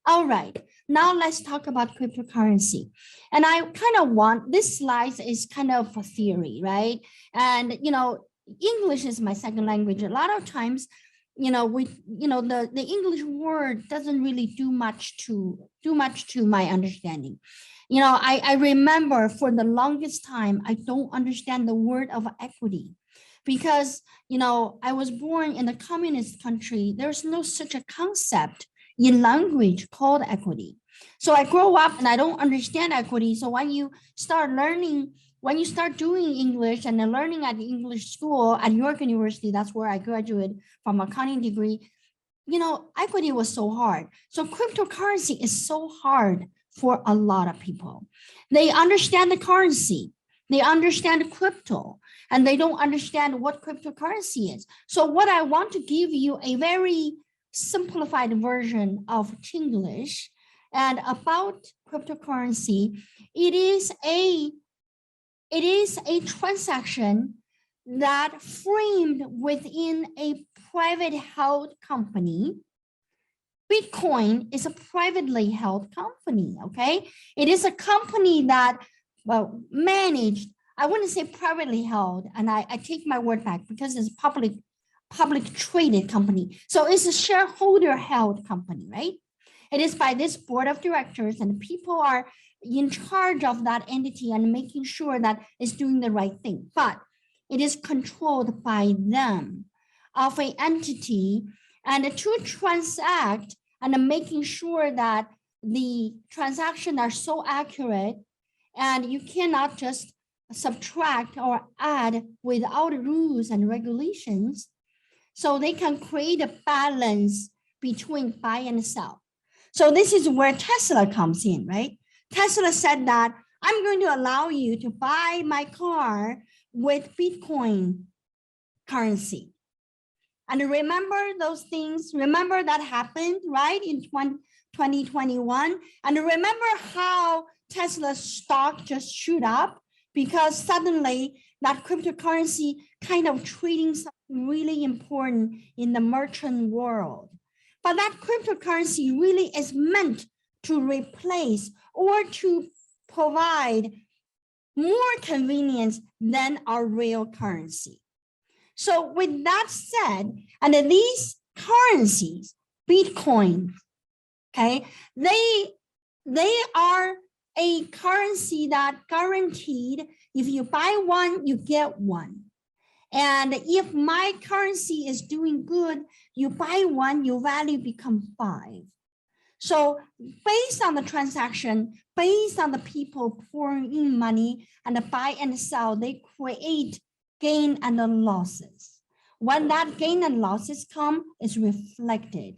All right, now let's talk about cryptocurrency. And I kind of want, this slide is kind of a theory, right? And, English is my second language. A lot of times, the English word doesn't really do much to my understanding. I remember for the longest time, I don't understand the word of equity because, I was born in a communist country. There's no such a concept in language called equity. So I grow up and I don't understand equity. So when you start doing English and then learning at the English school at York University, that's where I graduated from accounting degree, equity was so hard. So cryptocurrency is so hard for a lot of people. They understand the currency, they understand crypto, and they don't understand what cryptocurrency is. So what I want to give you a very simplified version of Chinglish and about cryptocurrency. It is a transaction that framed within a private held company. Bitcoin is a privately held company, okay? It is a company that managed, I wouldn't say privately held, and I take my word back because it's public traded company. So it's a shareholder held company, right? It is by this board of directors and people are in charge of that entity and making sure that it's doing the right thing. But it is controlled by them of an entity and to transact and making sure that the transactions are so accurate and you cannot just subtract or add without rules and regulations. So they can create a balance between buy and sell. So this is where Tesla comes in, right? Tesla said that I'm going to allow you to buy my car with Bitcoin currency. And remember those things, remember that happened, right, in 2021? And remember how Tesla's stock just shoot up because suddenly that cryptocurrency kind of trading something really important in the merchant world. But that cryptocurrency really is meant to replace or to provide more convenience than our real currency. So with that said, and these currencies, Bitcoin, okay, they are a currency that guaranteed if you buy one, you get one. And if my currency is doing good, you buy one, your value becomes 5. So based on the transaction, based on the people pouring in money and the buy and sell, they create gain and the losses. When that gain and losses come, it's reflected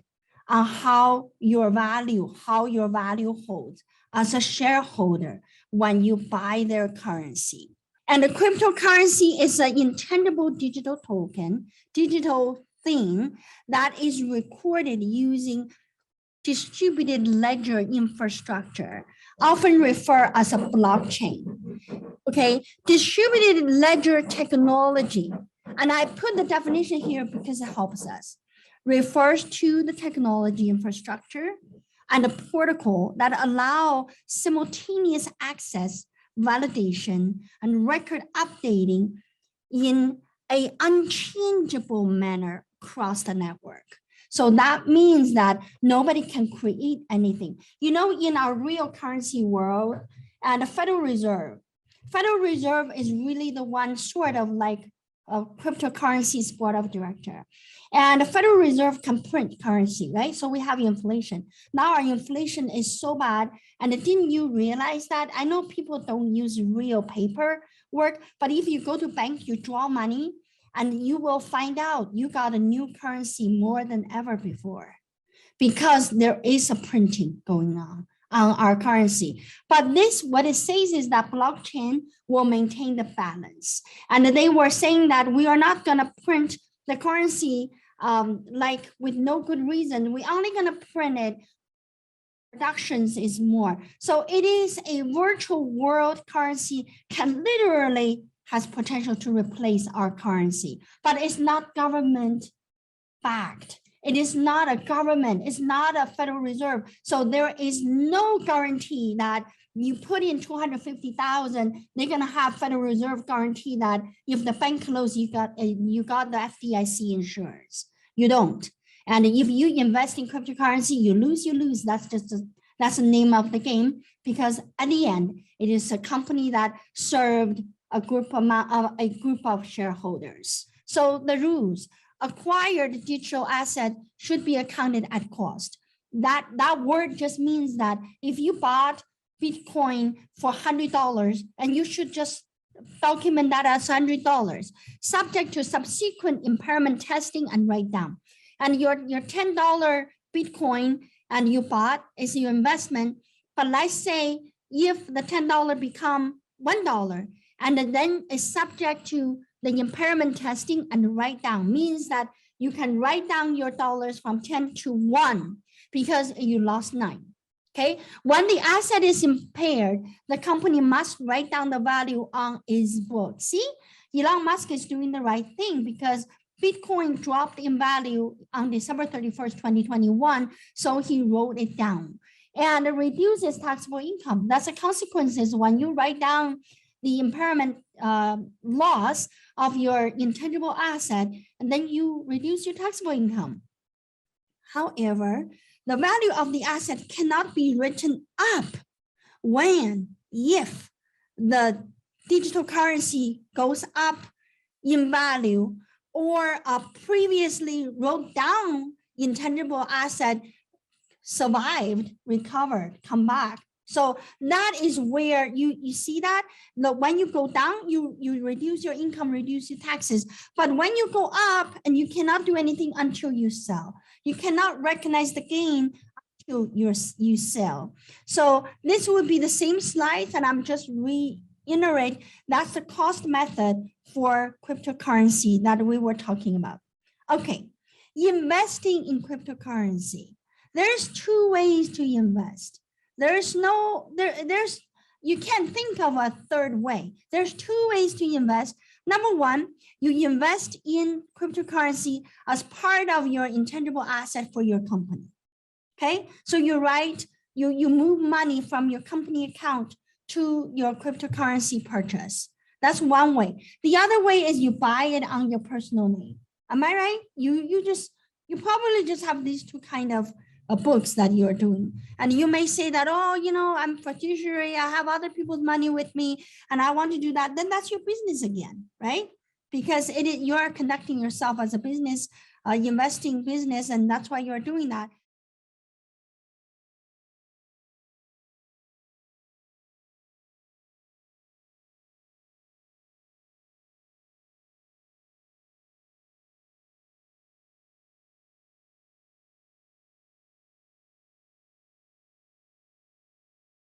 on how your value holds as a shareholder when you buy their currency. And the cryptocurrency is an intangible digital token, digital thing that is recorded using distributed ledger infrastructure, often referred as a blockchain. Okay, distributed ledger technology, and I put the definition here because it helps us, refers to the technology infrastructure and the protocol that allow simultaneous access, validation, and record updating in an unchangeable manner across the network. So that means that nobody can create anything. In our real currency world, and the Federal Reserve is really the one sort of like a cryptocurrency's board of director. And the Federal Reserve can print currency, right? So we have inflation. Now our inflation is so bad. And didn't you realize that? I know people don't use real paper work, but if you go to bank, you draw money, and you will find out you got a new currency more than ever before because there is a printing going on our currency. But this, what it says is that blockchain will maintain the balance. And they were saying that we are not going to print the currency like with no good reason. We're only going to print it. Productions is more. So it is a virtual world currency can literally has potential to replace our currency, but it's not government backed. It is not a government. It's not a Federal Reserve. So there is no guarantee that you put in 250,000, they're gonna have Federal Reserve guarantee that if the bank closes, you got the FDIC insurance. You don't. And if you invest in cryptocurrency, you lose. That's the name of the game, because at the end, it is a company that served a group of shareholders. So the rules: acquired digital asset should be accounted at cost. That word just means that if you bought Bitcoin for $100, and you should just document that as $100, subject to subsequent impairment testing and write down. And your $10 Bitcoin and you bought is your investment. But let's say if the $10 become $1, and then is subject to the impairment testing and write down, means that you can write down your dollars from 10 to 1 because you lost 9. Okay, when the asset is impaired, the company must write down the value on its book. See, Elon Musk is doing the right thing, because Bitcoin dropped in value on December 31st, 2021. So he wrote it down, and it reduces taxable income. That's the consequences when you write down the impairment loss of your intangible asset, and then you reduce your taxable income. However, the value of the asset cannot be written up if the digital currency goes up in value, or a previously wrote down intangible asset survived, recovered, come back. So that is where you see that when you go down, you reduce your income, reduce your taxes. But when you go up, and you cannot do anything until you sell. You cannot recognize the gain until you sell. So this would be the same slides, and I'm just reiterate, that's the cost method for cryptocurrency that we were talking about. Okay, investing in cryptocurrency. There's 2 ways to invest. You can't think of a third way. There's 2 ways to invest. Number 1, you invest in cryptocurrency as part of your intangible asset for your company. Okay, so you move money from your company account to your cryptocurrency purchase. That's one way. The other way is you buy it on your personal name. Am I right? You probably just have these 2 kind of books that you're doing. And you may say that, oh, I'm fiduciary, I have other people's money with me, and I want to do that. Then that's your business again, right? Because you're conducting yourself as a business, investing business, and that's why you're doing that.